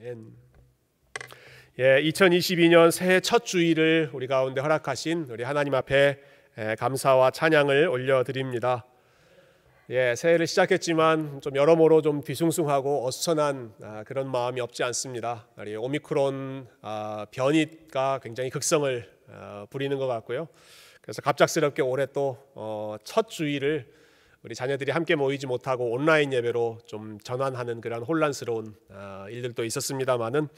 아멘. 2022년 새해 첫 주일을 우리 가운데 허락하신 우리 하나님 앞에 감사와 찬양을 올려드립니다. 새해를 시작했지만 좀 여러모로 좀 뒤숭숭하고 어수선한 그런 마음이 없지 않습니다. 우리 오미크론 변이가 굉장히 극성을 부리는 것 같고요. 그래서 갑작스럽게 올해 또 첫 주일을 우리 자녀들이 함께 모이지 못하고 온라인 예배로 좀 전환하는 그런 혼란스러운 일들도 있었습니다만은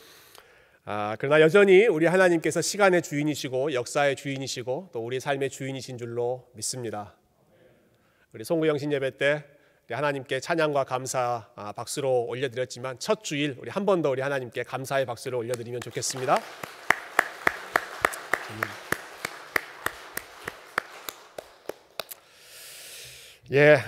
그러나 여전히 우리 하나님께서 시간의 주인이시고 역사의 주인이시고 또 우리 삶의 주인이신 줄로 믿습니다. 우리 송구영신 예배 때 우리 하나님께 찬양과 감사 박수로 올려드렸지만 첫 주일 우리 한 번 더 우리 하나님께 감사의 박수를 올려드리면 좋겠습니다.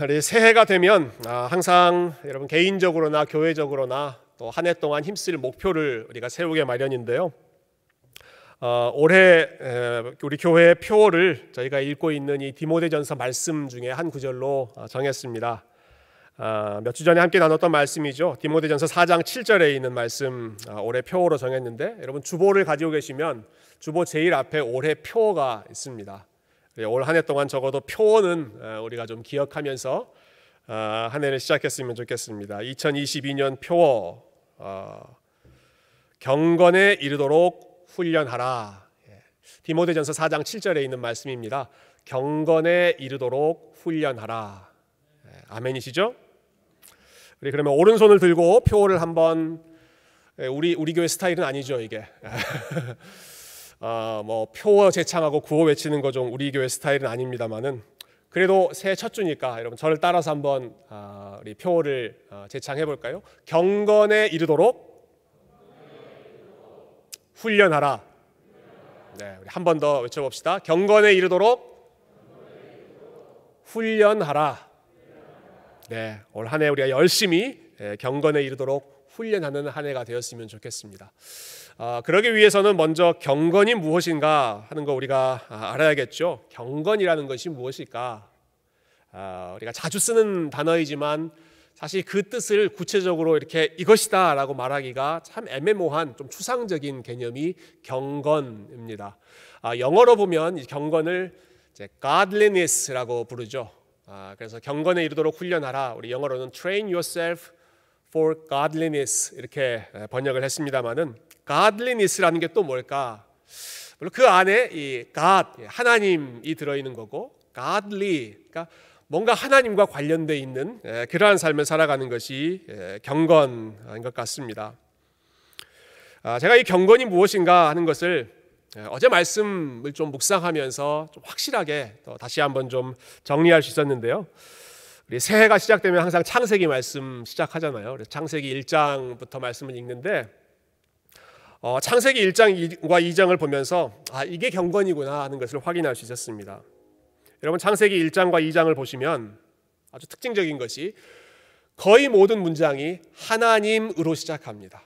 우리 새해가 되면 항상 여러분 개인적으로나 교회적으로나 또 한 해 동안 힘쓸 목표를 우리가 세우게 마련인데요. 올해 우리 교회의 표를 저희가 읽고 있는 이 디모데전서 말씀 중에 한 구절로 정했습니다. 몇 주 전에 함께 나눴던 말씀이죠. 디모데전서 4장 7절에 있는 말씀 올해 표로 정했는데 여러분 주보를 가지고 계시면 주보 제일 앞에 올해 표가 있습니다. 올 한 해 동안 적어도 표는 우리가 좀 기억하면서 한 해를 시작했으면 좋겠습니다. 2022년 표 경건에 이르도록 훈련하라. 디모데전서 4장 7절에 있는 말씀입니다. 경건에 이르도록 훈련하라. 아멘이시죠? 우리 그러면 오른손을 들고 표를 한번 우리 교회 스타일은 아니죠 이게. 표 제창하고 구호 외치는 거 좀 우리 교회 스타일은 아닙니다만은 그래도 새해 첫 주니까 여러분 저를 따라서 한번 우리 표를 제창해 볼까요? 경건에 이르도록 훈련하라. 우리 한 번 더 외쳐봅시다. 경건에 이르도록 훈련하라. 올 한 해 우리가 열심히 경건에 이르도록 훈련하는 한 해가 되었으면 좋겠습니다. 그러기 위해서는 먼저 경건이 무엇인가 하는 거 우리가 알아야겠죠. 경건이라는 것이 무엇일까? 우리가 자주 쓰는 단어이지만 사실 그 뜻을 구체적으로 이렇게 이것이다 라고 말하기가 참 애매모호한 좀 추상적인 개념이 경건입니다. 영어로 보면 이 경건을 이제 godliness라고 부르죠. 그래서 경건에 이르도록 훈련하라. 우리 영어로는 train yourself for godliness 이렇게 번역을 했습니다만은 godliness라는 게 또 뭘까? 물론 그 안에 이 God 하나님이 들어있는 거고 godly 그러니까 뭔가 하나님과 관련돼 있는 그러한 삶을 살아가는 것이 경건인 것 같습니다. 제가 이 경건이 무엇인가 하는 것을 어제 말씀을 좀 묵상하면서 좀 확실하게 또 다시 한번 좀 정리할 수 있었는데요. 우리 새해가 시작되면 항상 창세기 말씀 시작하잖아요. 그래서 창세기 1장부터 말씀을 읽는데 창세기 1장과 2장을 보면서 이게 경건이구나 하는 것을 확인할 수 있었습니다. 여러분 창세기 1장과 2장을 보시면 아주 특징적인 것이 거의 모든 문장이 하나님으로 시작합니다.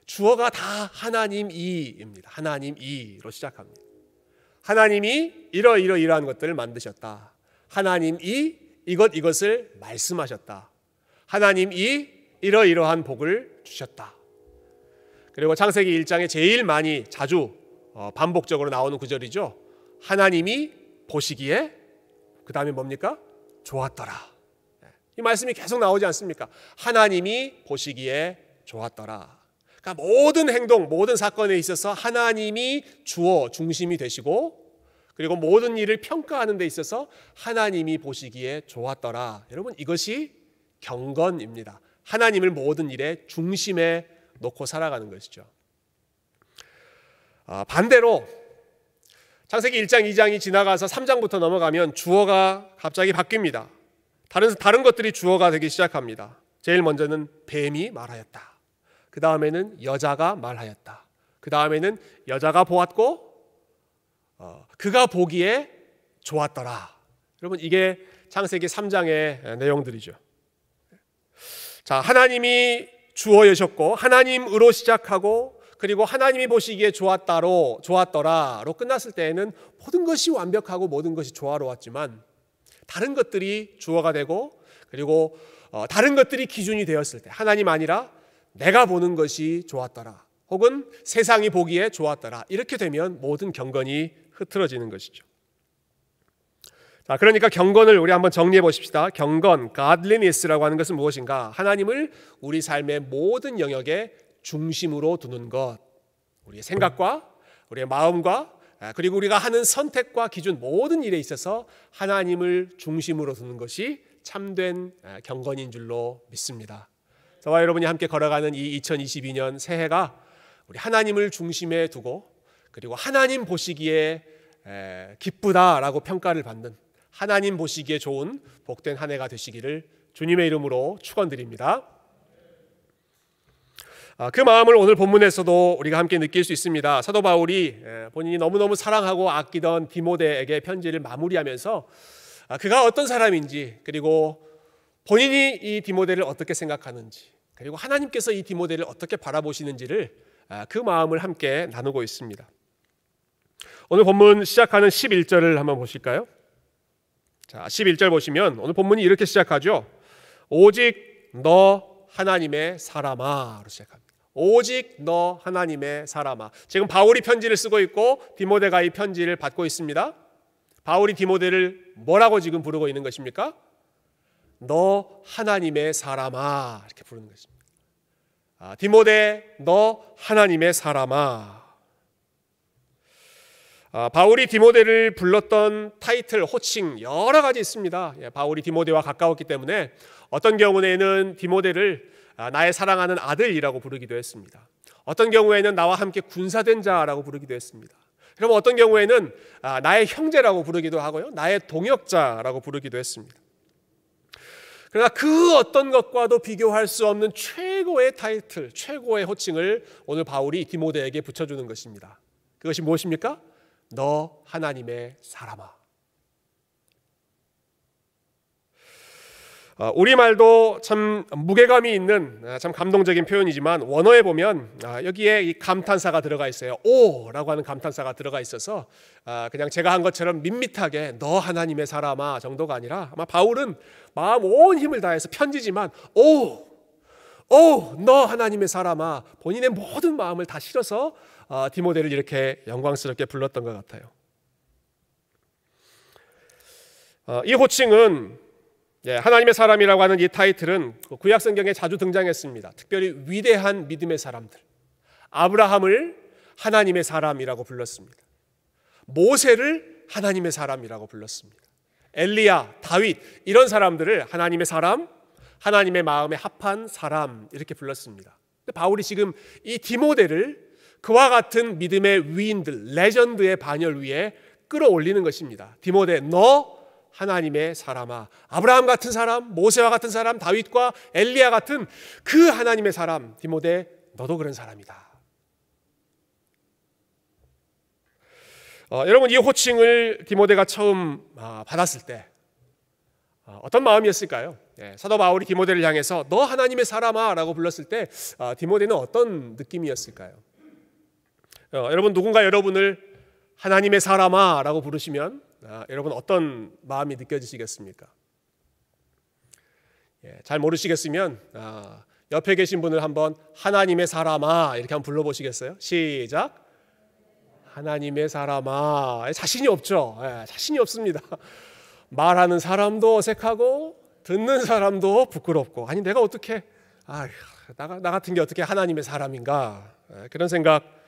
주어가 다 하나님이입니다. 하나님이로 시작합니다. 하나님이 이러이러이러한 것들을 만드셨다. 하나님이 이것을 말씀하셨다. 하나님이 이러이러한 복을 주셨다. 그리고 창세기 1장에 제일 많이 자주 반복적으로 나오는 구절이죠. 하나님이 보시기에 그 다음에 뭡니까? 좋았더라. 이 말씀이 계속 나오지 않습니까? 하나님이 보시기에 좋았더라. 그러니까 모든 행동, 모든 사건에 있어서 하나님이 주어 중심이 되시고 그리고 모든 일을 평가하는 데 있어서 하나님이 보시기에 좋았더라. 여러분 이것이 경건입니다. 하나님을 모든 일의 중심에 놓고 살아가는 것이죠. 반대로 창세기 1장, 2장이 지나가서 3장부터 넘어가면 주어가 갑자기 바뀝니다. 다른 것들이 주어가 되기 시작합니다. 제일 먼저는 뱀이 말하였다. 그 다음에는 여자가 말하였다. 그 다음에는 여자가 보았고 그가 보기에 좋았더라. 여러분 이게 창세기 3장의 내용들이죠. 자, 하나님이 주어여셨고 하나님으로 시작하고 그리고 하나님이 보시기에 좋았더라로 끝났을 때에는 모든 것이 완벽하고 모든 것이 조화로웠지만 다른 것들이 주어가 되고 그리고 다른 것들이 기준이 되었을 때 하나님 아니라 내가 보는 것이 좋았더라, 혹은 세상이 보기에 좋았더라, 이렇게 되면 모든 경건이 흐트러지는 것이죠. 자, 그러니까 경건을 우리 한번 정리해 보십시다. 경건, godliness라고 하는 것은 무엇인가? 하나님을 우리 삶의 모든 영역에 중심으로 두는 것. 우리의 생각과 우리의 마음과 그리고 우리가 하는 선택과 기준, 모든 일에 있어서 하나님을 중심으로 두는 것이 참된 경건인 줄로 믿습니다. 저와 여러분이 함께 걸어가는 이 2022년 새해가 우리 하나님을 중심에 두고 그리고 하나님 보시기에 기쁘다라고 평가를 받는, 하나님 보시기에 좋은 복된 한 해가 되시기를 주님의 이름으로 축원드립니다. 그 마음을 오늘 본문에서도 우리가 함께 느낄 수 있습니다. 사도 바울이 본인이 너무너무 사랑하고 아끼던 디모데에게 편지를 마무리하면서 그가 어떤 사람인지, 그리고 본인이 이 디모데를 어떻게 생각하는지, 그리고 하나님께서 이 디모데를 어떻게 바라보시는지를 그 마음을 함께 나누고 있습니다. 오늘 본문 시작하는 11절을 한번 보실까요? 자, 11절 보시면 오늘 본문이 이렇게 시작하죠. 오직 너 하나님의 사람아로 시작합니다. 오직 너 하나님의 사람아. 지금 바울이 편지를 쓰고 있고 디모데가 이 편지를 받고 있습니다. 바울이 디모데를 뭐라고 지금 부르고 있는 것입니까? 너 하나님의 사람아, 이렇게 부르는 것입니다. 디모데, 너 하나님의 사람아. 바울이 디모데를 불렀던 타이틀, 호칭 여러 가지 있습니다. 바울이 디모데와 가까웠기 때문에 어떤 경우에는 디모데를 나의 사랑하는 아들이라고 부르기도 했습니다. 어떤 경우에는 나와 함께 군사된 자라고 부르기도 했습니다. 그럼 어떤 경우에는 나의 형제라고 부르기도 하고요, 나의 동역자라고 부르기도 했습니다. 그러나 그 어떤 것과도 비교할 수 없는 최고의 타이틀, 최고의 호칭을 오늘 바울이 디모데에게 붙여주는 것입니다. 그것이 무엇입니까? 너 하나님의 사람아. 우리말도 참 무게감이 있는 참 감동적인 표현이지만 원어에 보면 여기에 이 감탄사가 들어가 있어요. 오라고 하는 감탄사가 들어가 있어서 그냥 제가 한 것처럼 밋밋하게 너 하나님의 사람아 정도가 아니라, 아마 바울은 마음 온 힘을 다해서 편지지만 오 너 하나님의 사람아, 본인의 모든 마음을 다 실어서 디모데를 이렇게 영광스럽게 불렀던 것 같아요. 이 호칭은, 하나님의 사람이라고 하는 이 타이틀은 구약 성경에 자주 등장했습니다. 특별히 위대한 믿음의 사람들, 아브라함을 하나님의 사람이라고 불렀습니다. 모세를 하나님의 사람이라고 불렀습니다. 엘리야, 다윗, 이런 사람들을 하나님의 사람, 하나님의 마음에 합한 사람, 이렇게 불렀습니다. 근데 바울이 지금 이 디모데를 그와 같은 믿음의 위인들, 레전드의 반열 위에 끌어올리는 것입니다. 디모데, 너 하나님의 사람아. 아브라함 같은 사람, 모세와 같은 사람, 다윗과 엘리야 같은 그 하나님의 사람, 디모데, 너도 그런 사람이다. 여러분, 이 호칭을 디모데가 처음 받았을 때 어떤 마음이었을까요? 사도 바울이 디모데를 향해서 너 하나님의 사람아 라고 불렀을 때 디모데는 어떤 느낌이었을까요? 여러분, 누군가 여러분을 하나님의 사람아 라고 부르시면 여러분 어떤 마음이 느껴지시겠습니까? 잘 모르시겠으면 옆에 계신 분을 한번 하나님의 사람아 이렇게 한번 불러보시겠어요? 시작. 하나님의 사람아. 자신이 없죠. 자신이 없습니다. 말하는 사람도 어색하고 듣는 사람도 부끄럽고, 아니 내가 어떻게 나 같은 게 어떻게 하나님의 사람인가, 그런 생각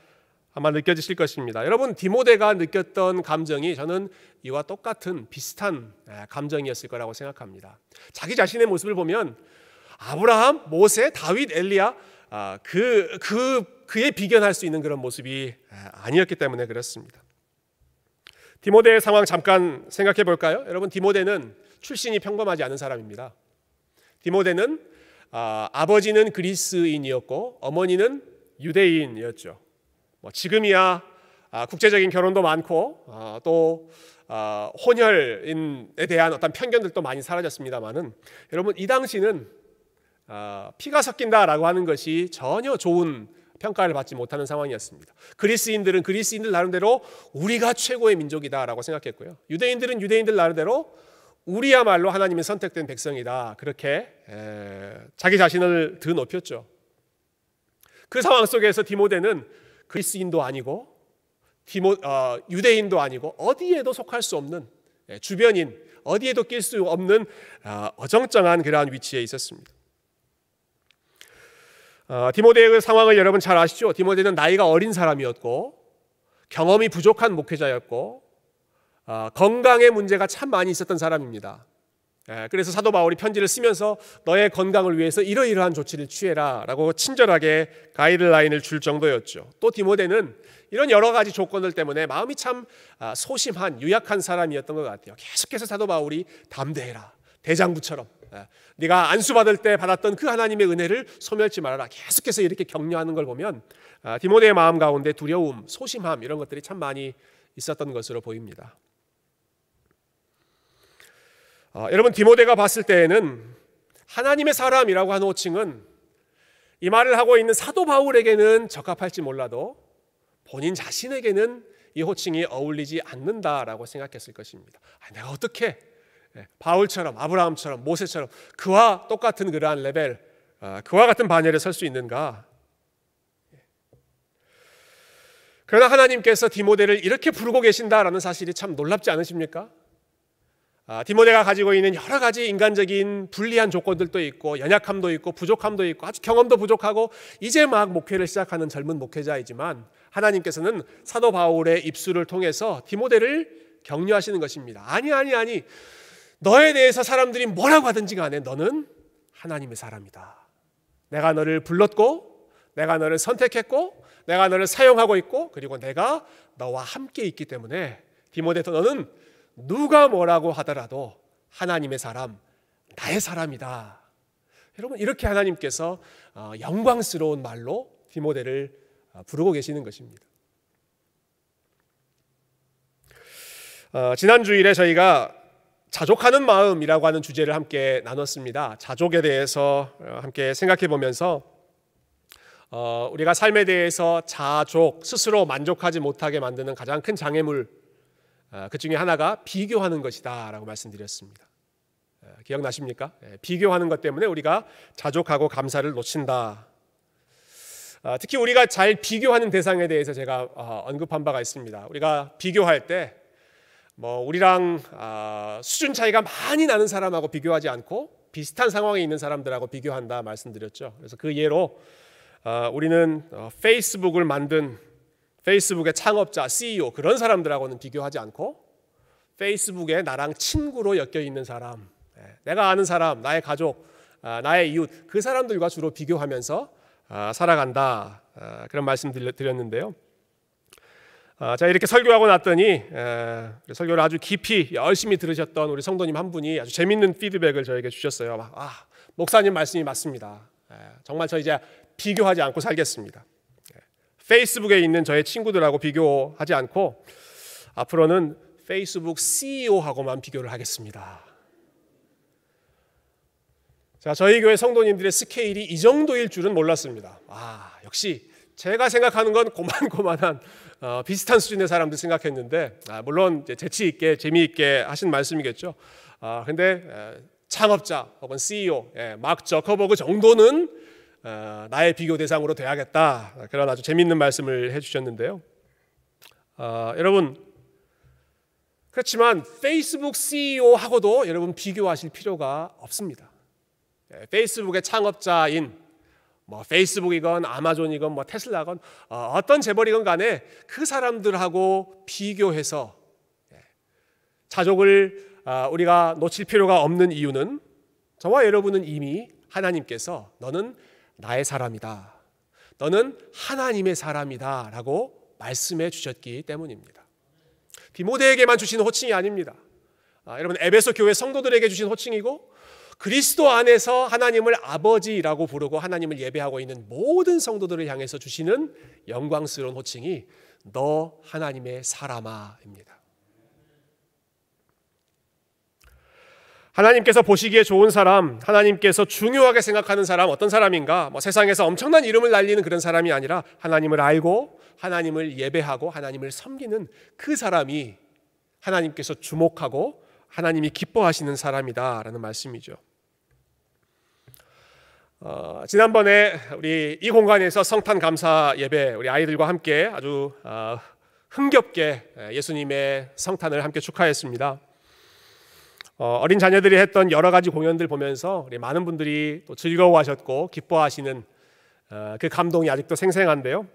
아마 느껴지실 것입니다. 여러분, 디모데가 느꼈던 감정이 저는 이와 똑같은 비슷한 감정이었을 거라고 생각합니다. 자기 자신의 모습을 보면 아브라함, 모세, 다윗, 엘리야 그에 비견할 수 있는 그런 모습이 아니었기 때문에 그렇습니다. 디모데의 상황 잠깐 생각해 볼까요? 여러분, 디모데는 출신이 평범하지 않은 사람입니다. 디모데는 아버지는 그리스인이었고 어머니는 유대인이었죠. 지금이야 국제적인 결혼도 많고 또 혼혈에 대한 어떤 편견들도 많이 사라졌습니다만은, 여러분, 이 당시는 피가 섞인다라고 하는 것이 전혀 좋은 평가를 받지 못하는 상황이었습니다. 그리스인들은 그리스인들 나름대로 우리가 최고의 민족이다라고 생각했고요, 유대인들은 유대인들 나름대로 우리야말로 하나님의 선택된 백성이다, 그렇게 자기 자신을 드높였죠. 그 상황 속에서 디모데는 그리스인도 아니고 유대인도 아니고 어디에도 속할 수 없는 주변인, 어디에도 낄 수 없는 어정쩡한 그러한 위치에 있었습니다. 디모데의 그 상황을 여러분 잘 아시죠? 디모데는 나이가 어린 사람이었고 경험이 부족한 목회자였고 건강의 문제가 참 많이 있었던 사람입니다. 그래서 사도 바울이 편지를 쓰면서 너의 건강을 위해서 이러이러한 조치를 취해라 라고 친절하게 가이드라인을 줄 정도였죠. 또 디모데는 이런 여러 가지 조건들 때문에 마음이 참 소심한 유약한 사람이었던 것 같아요. 계속해서 사도 바울이 담대해라, 대장부처럼 네가 안수받을 때 받았던 그 하나님의 은혜를 소멸치 말아라, 계속해서 이렇게 격려하는 걸 보면 디모데의 마음 가운데 두려움, 소심함 이런 것들이 참 많이 있었던 것으로 보입니다. 여러분, 디모데가 봤을 때에는 하나님의 사람이라고 하는 호칭은 이 말을 하고 있는 사도 바울에게는 적합할지 몰라도 본인 자신에게는 이 호칭이 어울리지 않는다라고 생각했을 것입니다. 내가 어떻게 바울처럼, 아브라함처럼, 모세처럼 그와 똑같은 그러한 레벨, 그와 같은 반열에 설 수 있는가? 그러나 하나님께서 디모데를 이렇게 부르고 계신다라는 사실이 참 놀랍지 않으십니까? 디모데가 가지고 있는 여러 가지 인간적인 불리한 조건들도 있고 연약함도 있고 부족함도 있고 아주 경험도 부족하고 이제 막 목회를 시작하는 젊은 목회자이지만 하나님께서는 사도 바울의 입술을 통해서 디모데를 격려하시는 것입니다. 아니 너에 대해서 사람들이 뭐라고 하든지 간에 너는 하나님의 사람이다. 내가 너를 불렀고 내가 너를 선택했고 내가 너를 사용하고 있고 그리고 내가 너와 함께 있기 때문에 디모데 너는 누가 뭐라고 하더라도 하나님의 사람, 나의 사람이다. 여러분, 이렇게 하나님께서 영광스러운 말로 디모데를 부르고 계시는 것입니다. 지난 주일에 저희가 자족하는 마음이라고 하는 주제를 함께 나눴습니다. 자족에 대해서 함께 생각해 보면서 우리가 삶에 대해서 자족, 스스로 만족하지 못하게 만드는 가장 큰 장애물, 그 중에 하나가 비교하는 것이다 라고 말씀드렸습니다. 기억나십니까? 비교하는 것 때문에 우리가 자족하고 감사를 놓친다. 특히 우리가 잘 비교하는 대상에 대해서 제가 언급한 바가 있습니다. 우리가 비교할 때 우리랑 수준 차이가 많이 나는 사람하고 비교하지 않고 비슷한 상황에 있는 사람들하고 비교한다 말씀드렸죠. 그래서 그 예로 우리는 페이스북을 만든 페이스북의 창업자, CEO 그런 사람들하고는 비교하지 않고 페이스북에 나랑 친구로 엮여 있는 사람, 내가 아는 사람, 나의 가족, 나의 이웃 그 사람들과 주로 비교하면서 살아간다. 그런 말씀 드렸는데요. 자, 이렇게 설교하고 났더니 설교를 아주 깊이 열심히 들으셨던 우리 성도님 한 분이 아주 재밌는 피드백을 저에게 주셨어요. 목사님 말씀이 맞습니다. 정말 저 이제 비교하지 않고 살겠습니다. 페이스북에 있는 저의 친구들하고 비교하지 않고 앞으로는 페이스북 CEO하고만 비교를 하겠습니다. 자, 저희 교회 성도님들의 스케일이 이 정도일 줄은 몰랐습니다. 역시 제가 생각하는 건 고만고만한 비슷한 수준의 사람들 생각했는데 물론 재치 있게 재미있게 하신 말씀이겠죠. 근데 창업자 혹은 CEO 마크 저커버그 정도는 나의 비교 대상으로 돼야겠다. 그런 아주 재미있는 말씀을 해주셨는데요. 여러분, 그렇지만 페이스북 CEO하고도 여러분 비교하실 필요가 없습니다. 페이스북의 창업자인 페이스북이건 아마존이건 테슬라건 어떤 재벌이건 간에 그 사람들하고 비교해서 자족을 우리가 놓칠 필요가 없는 이유는 저와 여러분은 이미 하나님께서 너는 나의 사람이다, 너는 하나님의 사람이다 라고 말씀해 주셨기 때문입니다. 디모데에게만 주신 호칭이 아닙니다. 여러분, 에베소 교회 성도들에게 주신 호칭이고 그리스도 안에서 하나님을 아버지라고 부르고 하나님을 예배하고 있는 모든 성도들을 향해서 주시는 영광스러운 호칭이 너 하나님의 사람아입니다. 하나님께서 보시기에 좋은 사람, 하나님께서 중요하게 생각하는 사람 어떤 사람인가? 세상에서 엄청난 이름을 날리는 그런 사람이 아니라 하나님을 알고 하나님을 예배하고 하나님을 섬기는 그 사람이 하나님께서 주목하고 하나님이 기뻐하시는 사람이다라는 말씀이죠. 지난번에 우리 이 공간에서 성탄 감사 예배 우리 아이들과 함께 아주 흥겹게 예수님의 성탄을 함께 축하했습니다. 어린 자녀들이 했던 여러 가지 공연들 보면서 우리 많은 분들이 또 즐거워하셨고 기뻐하시는 그 감동이 아직도 생생한데요.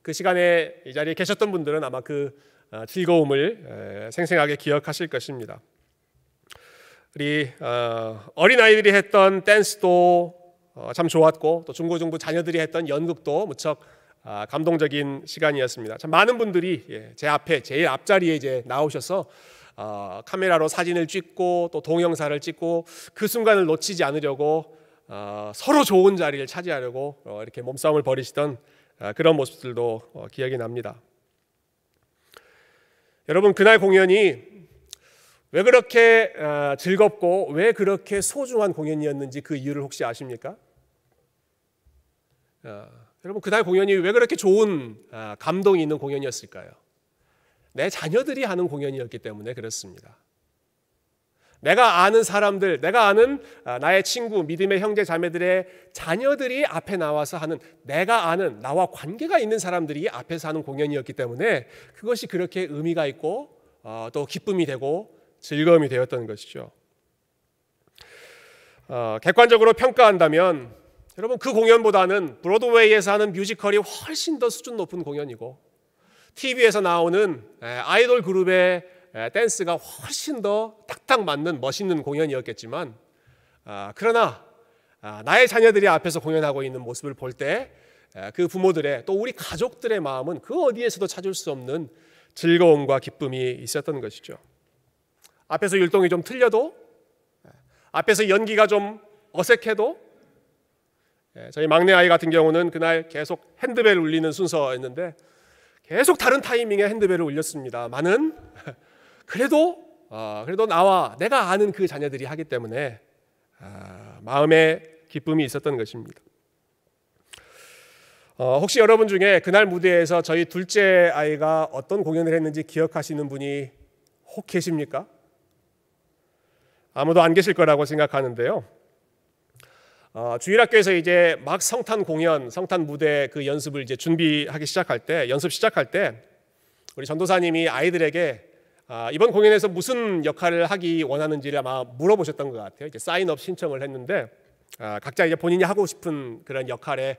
그 시간에 이 자리에 계셨던 분들은 아마 그 즐거움을 생생하게 기억하실 것입니다. 우리 어린 아이들이 했던 댄스도 참 좋았고 또 중고등부 자녀들이 했던 연극도 무척 감동적인 시간이었습니다. 참 많은 분들이 제 앞에 제일 앞자리에 이제 나오셔서 카메라로 사진을 찍고 또 동영상을 찍고 그 순간을 놓치지 않으려고 서로 좋은 자리를 차지하려고 이렇게 몸싸움을 벌이시던 그런 모습들도 기억이 납니다. 여러분, 그날 공연이 왜 그렇게 즐겁고 왜 그렇게 소중한 공연이었는지 그 이유를 혹시 아십니까? 여러분, 그날 공연이 왜 그렇게 좋은 감동이 있는 공연이었을까요? 내 자녀들이 하는 공연이었기 때문에 그렇습니다. 내가 아는 사람들, 내가 아는 나의 친구, 믿음의 형제 자매들의 자녀들이 앞에 나와서 하는, 내가 아는 나와 관계가 있는 사람들이 앞에서 하는 공연이었기 때문에 그것이 그렇게 의미가 있고 또 기쁨이 되고 즐거움이 되었던 것이죠. 객관적으로 평가한다면 여러분, 그 공연보다는 브로드웨이에서 하는 뮤지컬이 훨씬 더 수준 높은 공연이고 TV에서 나오는 아이돌 그룹의 댄스가 훨씬 더 딱딱 맞는 멋있는 공연이었겠지만 그러나 나의 자녀들이 앞에서 공연하고 있는 모습을 볼 때 그 부모들의 또 우리 가족들의 마음은 그 어디에서도 찾을 수 없는 즐거움과 기쁨이 있었던 것이죠. 앞에서 율동이 좀 틀려도 앞에서 연기가 좀 어색해도 저희 막내 아이 같은 경우는 그날 계속 핸드벨 울리는 순서였는데 계속 다른 타이밍에 핸드벨을 울렸습니다만은 그래도 나와 내가 아는 그 자녀들이 하기 때문에 마음에 기쁨이 있었던 것입니다. 혹시 여러분 중에 그날 무대에서 저희 둘째 아이가 어떤 공연을 했는지 기억하시는 분이 혹 계십니까? 아무도 안 계실 거라고 생각하는데요. 주일학교에서 이제 막 성탄 공연, 성탄 무대 그 연습을 이제 연습 시작할 때 우리 전도사님이 아이들에게 이번 공연에서 무슨 역할을 하기 원하는지를 아마 물어보셨던 것 같아요. 이제 사인업 신청을 했는데 각자 이제 본인이 하고 싶은 그런 역할에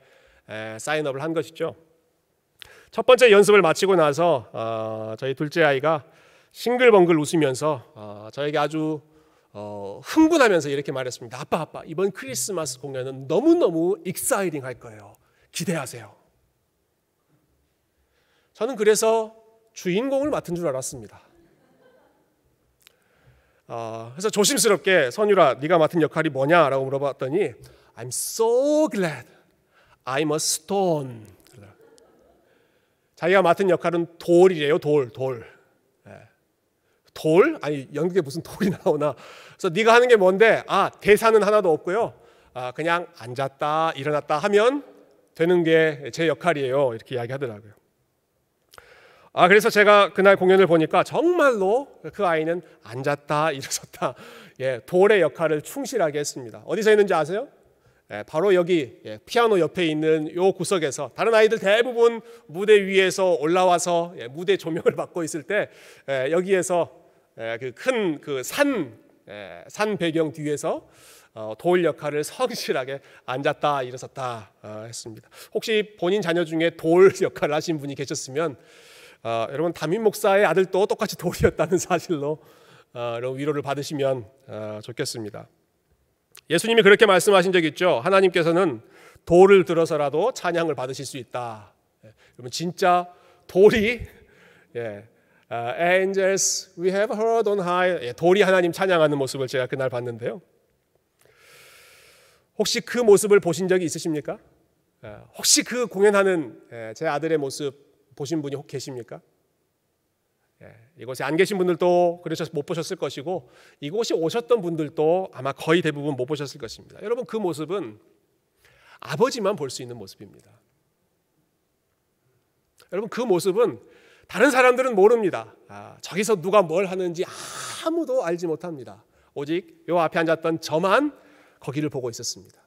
사인업을 한 것이죠. 첫 번째 연습을 마치고 나서 저희 둘째 아이가 싱글벙글 웃으면서 저에게 아주 흥분하면서 이렇게 말했습니다. 아빠, 이번 크리스마스 공연은 너무너무 익사이팅 할 거예요. 기대하세요. 저는 그래서 주인공을 맡은 줄 알았습니다. 그래서 조심스럽게 선율아, 네가 맡은 역할이 뭐냐라고 물어봤더니 I'm so glad I'm a stone. 자기가 맡은 역할은 돌이래요. 돌. 돌? 아니, 연극에 무슨 돌이 나오나. 그래서 네가 하는 게 뭔데? 대사는 하나도 없고요. 그냥 앉았다 일어났다 하면 되는 게 제 역할이에요. 이렇게 이야기하더라고요. 그래서 제가 그날 공연을 보니까 정말로 그 아이는 앉았다 일어섰다 돌의 역할을 충실하게 했습니다. 어디서 했는지 아세요? 바로 여기 피아노 옆에 있는 요 구석에서 다른 아이들 대부분 무대 위에서 올라와서 무대 조명을 받고 있을 때 여기에서 그 큰 그 산 배경 뒤에서 돌 역할을 성실하게 앉았다 일어섰다 했습니다. 혹시 본인 자녀 중에 돌 역할을 하신 분이 계셨으면 여러분, 담임 목사의 아들도 똑같이 돌이었다는 사실로 위로를 받으시면 좋겠습니다. 예수님이 그렇게 말씀하신 적 있죠. 하나님께서는 돌을 들어서라도 찬양을 받으실 수 있다. 여러분, 진짜 돌이 Angels we have heard on high, 돌이 하나님 찬양하는 모습을 제가 그날 봤는데요. 혹시 그 모습을 보신 적이 있으십니까? 혹시 그 공연하는 제 아들의 모습 보신 분이 혹 계십니까? 이곳에 안 계신 분들도 못 보셨을 것이고 이곳에 오셨던 분들도 아마 거의 대부분 못 보셨을 것입니다. 여러분, 그 모습은 아버지만 볼 수 있는 모습입니다. 여러분, 그 모습은 다른 사람들은 모릅니다. 저기서 누가 뭘 하는지 아무도 알지 못합니다. 오직 요 앞에 앉았던 저만 거기를 보고 있었습니다.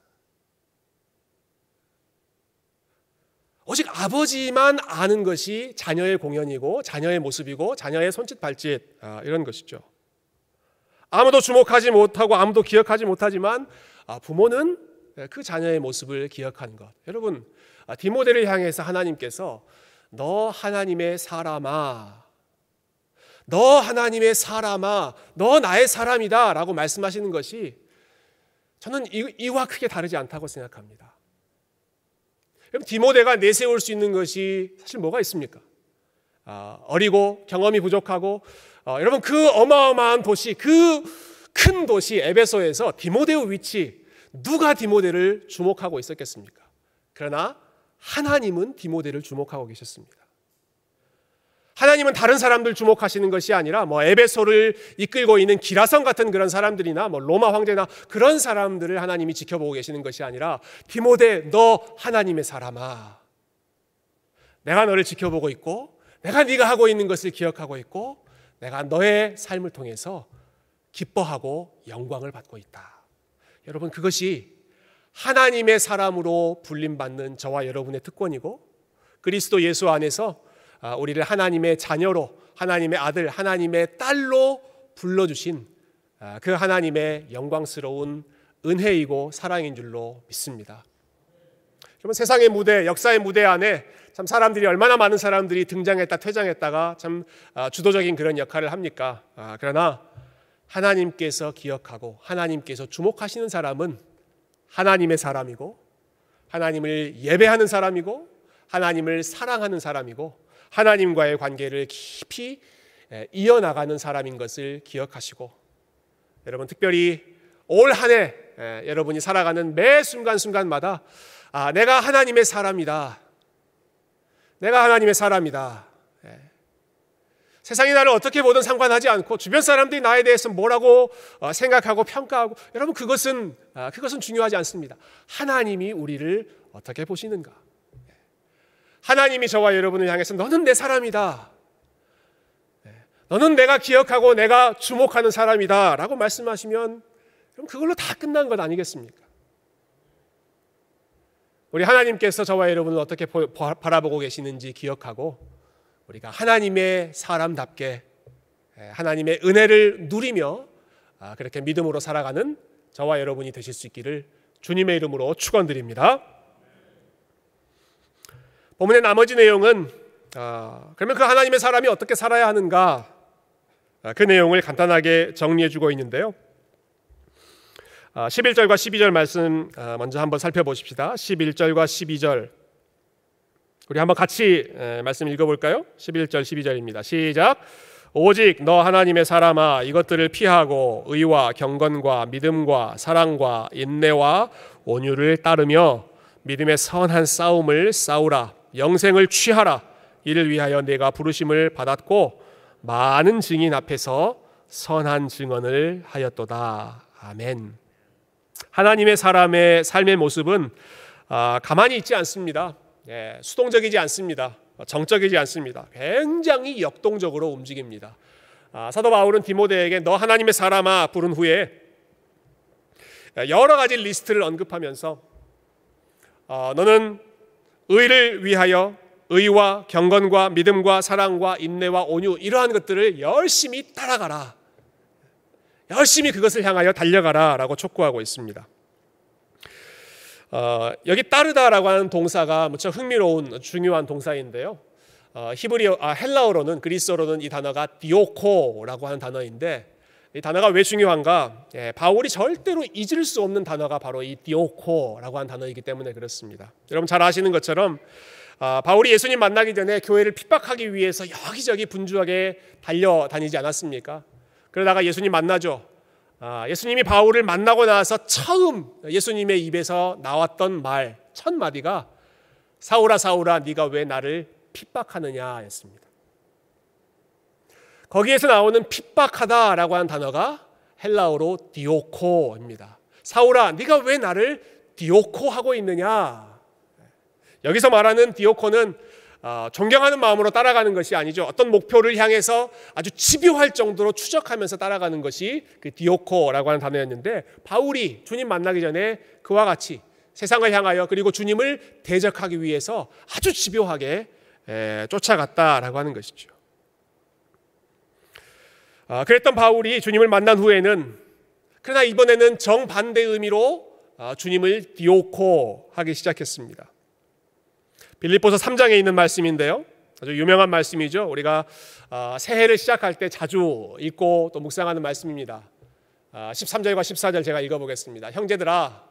오직 아버지만 아는 것이 자녀의 공연이고 자녀의 모습이고 자녀의 손짓 발짓 이런 것이죠. 아무도 주목하지 못하고 아무도 기억하지 못하지만 부모는 그 자녀의 모습을 기억하는 것. 여러분, 디모데를 향해서 하나님께서 너 하나님의 사람아, 너 하나님의 사람아, 너 나의 사람이다 라고 말씀하시는 것이 저는 이와 크게 다르지 않다고 생각합니다. 그럼 디모데가 내세울 수 있는 것이 사실 뭐가 있습니까? 어리고 경험이 부족하고 여러분 그 어마어마한 도시, 그 큰 도시 에베소에서 디모데의 위치, 누가 디모데를 주목하고 있었겠습니까? 그러나 하나님은 디모데를 주목하고 계셨습니다. 하나님은 다른 사람들 주목하시는 것이 아니라 에베소를 이끌고 있는 기라성 같은 그런 사람들이나 로마 황제나 그런 사람들을 하나님이 지켜보고 계시는 것이 아니라 디모데, 너 하나님의 사람아, 내가 너를 지켜보고 있고 내가 네가 하고 있는 것을 기억하고 있고 내가 너의 삶을 통해서 기뻐하고 영광을 받고 있다. 여러분, 그것이 하나님의 사람으로 불림받는 저와 여러분의 특권이고 그리스도 예수 안에서 우리를 하나님의 자녀로, 하나님의 아들, 하나님의 딸로 불러주신 그 하나님의 영광스러운 은혜이고 사랑인 줄로 믿습니다. 여러분, 세상의 무대, 역사의 무대 안에 참 사람들이 얼마나 많은 사람들이 등장했다 퇴장했다가 참 주도적인 그런 역할을 합니까? 그러나 하나님께서 기억하고 하나님께서 주목하시는 사람은 하나님의 사람이고 하나님을 예배하는 사람이고 하나님을 사랑하는 사람이고 하나님과의 관계를 깊이 이어나가는 사람인 것을 기억하시고 여러분, 특별히 올 한 해 여러분이 살아가는 매 순간순간마다 내가 하나님의 사람이다. 내가 하나님의 사람이다. 세상이 나를 어떻게 보든 상관하지 않고 주변 사람들이 나에 대해서 뭐라고 생각하고 평가하고 여러분 그것은 중요하지 않습니다. 하나님이 우리를 어떻게 보시는가? 하나님이 저와 여러분을 향해서 너는 내 사람이다. 너는 내가 기억하고 내가 주목하는 사람이다 라고 말씀하시면 그럼 그걸로 다 끝난 것 아니겠습니까? 우리 하나님께서 저와 여러분을 어떻게 바라보고 계시는지 기억하고 우리가 하나님의 사람답게 하나님의 은혜를 누리며 그렇게 믿음으로 살아가는 저와 여러분이 되실 수 있기를 주님의 이름으로 축원드립니다. 본문의 나머지 내용은 그러면 그 하나님의 사람이 어떻게 살아야 하는가, 그 내용을 간단하게 정리해 주고 있는데요. 11절과 12절 말씀 먼저 한번 살펴보십시다. 11절과 12절 우리 한번 같이 말씀 읽어볼까요? 11절 12절입니다. 시작. 오직 너 하나님의 사람아, 이것들을 피하고 의와 경건과 믿음과 사랑과 인내와 온유를 따르며 믿음의 선한 싸움을 싸우라. 영생을 취하라. 이를 위하여 내가 부르심을 받았고 많은 증인 앞에서 선한 증언을 하였도다. 아멘. 하나님의 사람의 삶의 모습은 가만히 있지 않습니다. 수동적이지 않습니다. 정적이지 않습니다. 굉장히 역동적으로 움직입니다. 사도 바울은 디모데에게 너 하나님의 사람아 부른 후에 여러 가지 리스트를 언급하면서 너는 의를 위하여 의와 경건과 믿음과 사랑과 인내와 온유 이러한 것들을 열심히 따라가라. 열심히 그것을 향하여 달려가라 라고 촉구하고 있습니다. 여기 따르다라고 하는 동사가 무척 흥미로운 중요한 동사인데요. 헬라어로는, 그리스어로는 이 단어가 디오코라고 하는 단어인데 이 단어가 왜 중요한가? 바울이 절대로 잊을 수 없는 단어가 바로 이 디오코라고 하는 단어이기 때문에 그렇습니다. 여러분 잘 아시는 것처럼 바울이 예수님 만나기 전에 교회를 핍박하기 위해서 여기저기 분주하게 달려다니지 않았습니까? 그러다가 예수님 만나죠. 예수님이 바울을 만나고 나서 처음 예수님의 입에서 나왔던 말 첫 마디가 사울아 사울아 네가 왜 나를 핍박하느냐 였습니다. 거기에서 나오는 핍박하다라고 하는 단어가 헬라어로 디오코입니다. 사울아 네가 왜 나를 디오코하고 있느냐. 여기서 말하는 디오코는 존경하는 마음으로 따라가는 것이 아니죠. 어떤 목표를 향해서 아주 집요할 정도로 추적하면서 따라가는 것이 그 디오코라고 하는 단어였는데 바울이 주님 만나기 전에 그와 같이 세상을 향하여 그리고 주님을 대적하기 위해서 아주 집요하게 쫓아갔다라고 하는 것이죠. 그랬던 바울이 주님을 만난 후에는 그러나 이번에는 정반대 의미로 주님을 디오코 하기 시작했습니다. 빌립보서 3장에 있는 말씀인데요, 아주 유명한 말씀이죠. 우리가 새해를 시작할 때 자주 읽고 또 묵상하는 말씀입니다. 13절과 14절 제가 읽어보겠습니다. 형제들아,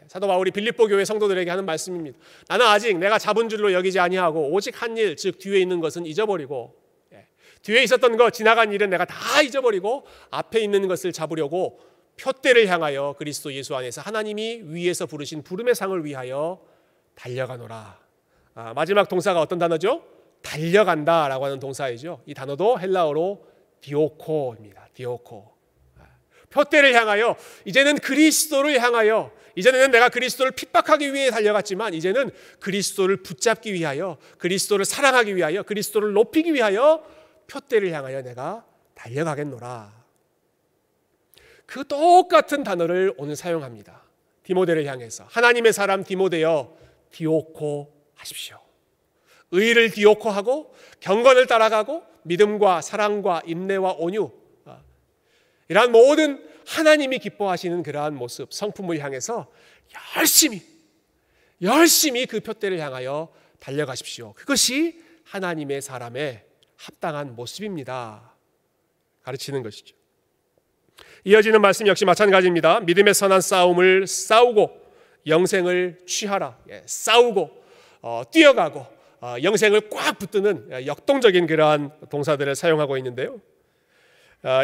사도 바울이 빌립보 교회 성도들에게 하는 말씀입니다. 나는 아직 내가 잡은 줄로 여기지 아니하고 오직 한 일, 즉 뒤에 있는 것은 잊어버리고, 뒤에 있었던 것, 지나간 일은 내가 다 잊어버리고 앞에 있는 것을 잡으려고 표대를 향하여 그리스도 예수 안에서 하나님이 위에서 부르신 부름의 상을 위하여 달려가노라. 마지막 동사가 어떤 단어죠? 달려간다라고 하는 동사이죠. 이 단어도 헬라어로 디오코입니다. 디오코. 표대를 향하여, 이제는 그리스도를 향하여, 이전에는 내가 그리스도를 핍박하기 위해 달려갔지만 이제는 그리스도를 붙잡기 위하여, 그리스도를 사랑하기 위하여, 그리스도를 높이기 위하여 표대를 향하여 내가 달려가겠노라. 그 똑같은 단어를 오늘 사용합니다. 디모데를 향해서 하나님의 사람 디모데여 디오코 하십시오. 의를 디오코하고 경건을 따라가고 믿음과 사랑과 인내와 온유, 이러한 모든 하나님이 기뻐하시는 그러한 모습, 성품을 향해서 열심히 그 표대를 향하여 달려가십시오. 그것이 하나님의 사람의 합당한 모습입니다. 가르치는 것이죠. 이어지는 말씀 역시 마찬가지입니다. 믿음의 선한 싸움을 싸우고 영생을 취하라. 싸우고 뛰어가고 영생을 꽉 붙드는 역동적인 그러한 동사들을 사용하고 있는데요,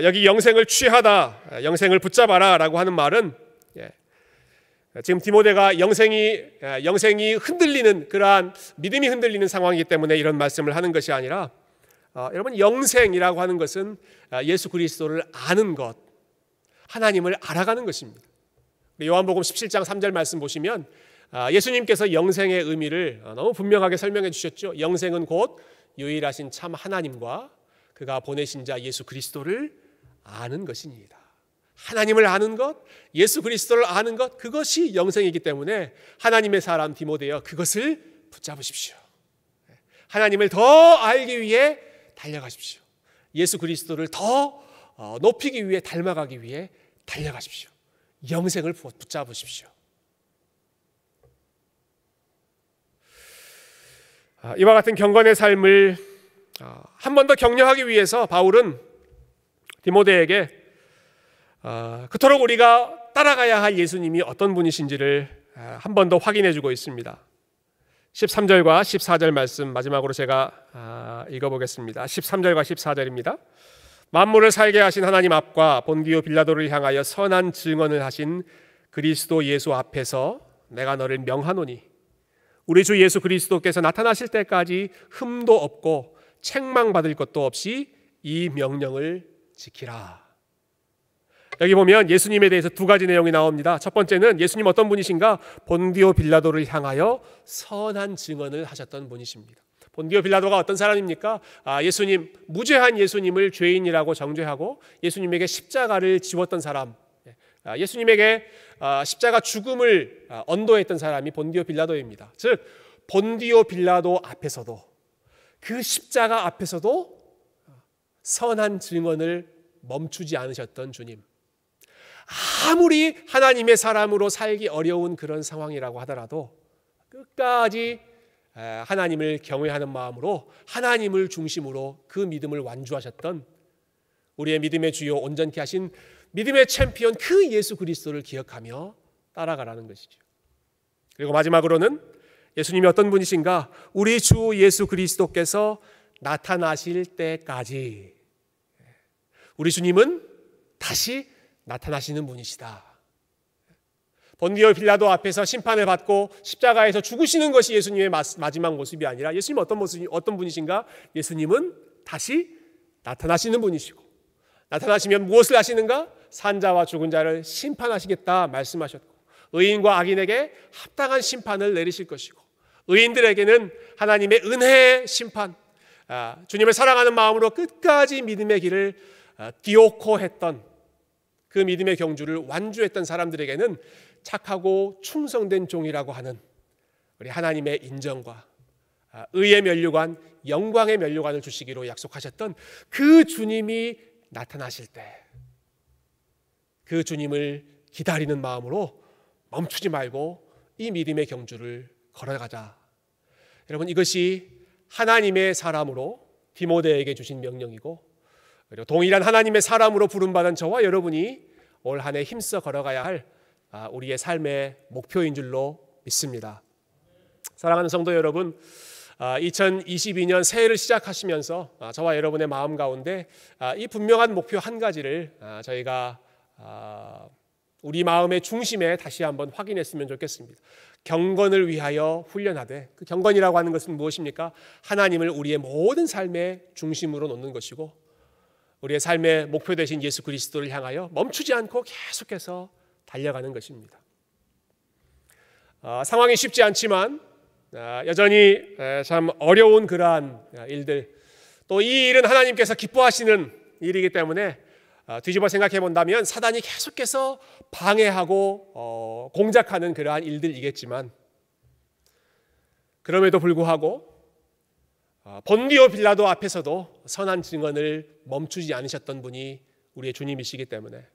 여기 영생을 취하다, 영생을 붙잡아라 라고 하는 말은 지금 디모데가 영생이 흔들리는, 그러한 믿음이 흔들리는 상황이기 때문에 이런 말씀을 하는 것이 아니라, 여러분, 영생이라고 하는 것은 예수 그리스도를 아는 것, 하나님을 알아가는 것입니다. 요한복음 17장 3절 말씀 보시면 예수님께서 영생의 의미를 너무 분명하게 설명해 주셨죠. 영생은 곧 유일하신 참 하나님과 그가 보내신 자 예수 그리스도를 아는 것입니다. 하나님을 아는 것, 예수 그리스도를 아는 것, 그것이 영생이기 때문에 하나님의 사람 디모데여, 그것을 붙잡으십시오. 하나님을 더 알기 위해 달려가십시오. 예수 그리스도를 더 높이기 위해, 닮아가기 위해 달려가십시오. 영생을 붙잡으십시오. 이와 같은 경건의 삶을 한 번 더 격려하기 위해서 바울은 디모데에게 그토록 우리가 따라가야 할 예수님이 어떤 분이신지를 한 번 더 확인해 주고 있습니다. 13절과 14절 말씀 마지막으로 제가 읽어보겠습니다. 13절과 14절입니다. 만물을 살게 하신 하나님 앞과 본디오 빌라도를 향하여 선한 증언을 하신 그리스도 예수 앞에서 내가 너를 명하노니 우리 주 예수 그리스도께서 나타나실 때까지 흠도 없고 책망받을 것도 없이 이 명령을 지키라. 여기 보면 예수님에 대해서 두 가지 내용이 나옵니다. 첫 번째는 예수님 어떤 분이신가? 본디오 빌라도를 향하여 선한 증언을 하셨던 분이십니다. 본디오 빌라도가 어떤 사람입니까? 예수님, 무죄한 예수님을 죄인이라고 정죄하고 예수님에게 십자가를 지웠던 사람, 예수님에게 십자가 죽음을 언도했던 사람이 본디오 빌라도입니다. 즉 본디오 빌라도 앞에서도, 그 십자가 앞에서도 선한 증언을 멈추지 않으셨던 주님, 아무리 하나님의 사람으로 살기 어려운 그런 상황이라고 하더라도 끝까지 하나님을 경외하는 마음으로, 하나님을 중심으로 그 믿음을 완주하셨던 우리의 믿음의 주요, 온전케 하신 믿음의 챔피언 그 예수 그리스도를 기억하며 따라가라는 것이죠. 그리고 마지막으로는 예수님이 어떤 분이신가? 우리 주 예수 그리스도께서 나타나실 때까지 우리 주님은 다시 나타나시는 분이시다. 본디오 빌라도 앞에서 심판을 받고 십자가에서 죽으시는 것이 예수님의 마지막 모습이 아니라, 예수님은 어떤 분이신가? 예수님은 다시 나타나시는 분이시고, 나타나시면 무엇을 하시는가? 산자와 죽은 자를 심판하시겠다 말씀하셨고, 의인과 악인에게 합당한 심판을 내리실 것이고, 의인들에게는 하나님의 은혜의 심판, 주님을 사랑하는 마음으로 끝까지 믿음의 길을 디오코했던, 그 믿음의 경주를 완주했던 사람들에게는 착하고 충성된 종이라고 하는 우리 하나님의 인정과 의의 면류관, 영광의 면류관을 주시기로 약속하셨던 그 주님이 나타나실 때 그 주님을 기다리는 마음으로 멈추지 말고 이 믿음의 경주를 걸어가자. 여러분, 이것이 하나님의 사람으로 디모데에게 주신 명령이고, 그리고 동일한 하나님의 사람으로 부름받은 저와 여러분이 올 한 해 힘써 걸어가야 할 우리의 삶의 목표인 줄로 믿습니다. 사랑하는 성도 여러분, 2022년 새해를 시작하시면서 저와 여러분의 마음 가운데 이 분명한 목표 한 가지를 저희가 우리 마음의 중심에 다시 한번 확인했으면 좋겠습니다. 경건을 위하여 훈련하되, 그 경건이라고 하는 것은 무엇입니까? 하나님을 우리의 모든 삶의 중심으로 놓는 것이고, 우리의 삶의 목표 되신 예수 그리스도를 향하여 멈추지 않고 계속해서 달려가는 것입니다. 상황이 쉽지 않지만 여전히 참 어려운 그러한 일들, 또 이 일은 하나님께서 기뻐하시는 일이기 때문에 뒤집어 생각해 본다면 사단이 계속해서 방해하고 공작하는 그러한 일들이겠지만, 그럼에도 불구하고 본디오 빌라도 앞에서도 선한 증언을 멈추지 않으셨던 분이 우리의 주님이시기 때문에,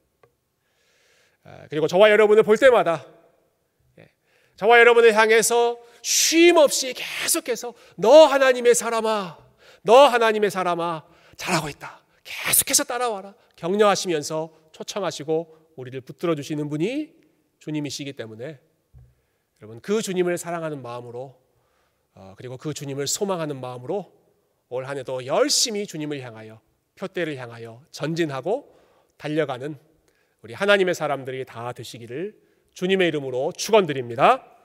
그리고 저와 여러분을 볼 때마다 저와 여러분을 향해서 쉼없이 계속해서 너 하나님의 사람아, 너 하나님의 사람아, 잘하고 있다, 계속해서 따라와라 격려하시면서 초청하시고 우리를 붙들어 주시는 분이 주님이시기 때문에, 여러분, 그 주님을 사랑하는 마음으로, 그리고 그 주님을 소망하는 마음으로 올 한 해도 열심히 주님을 향하여, 표대를 향하여 전진하고 달려가는 우리 하나님의 사람들이 다 되시기를 주님의 이름으로 축원드립니다.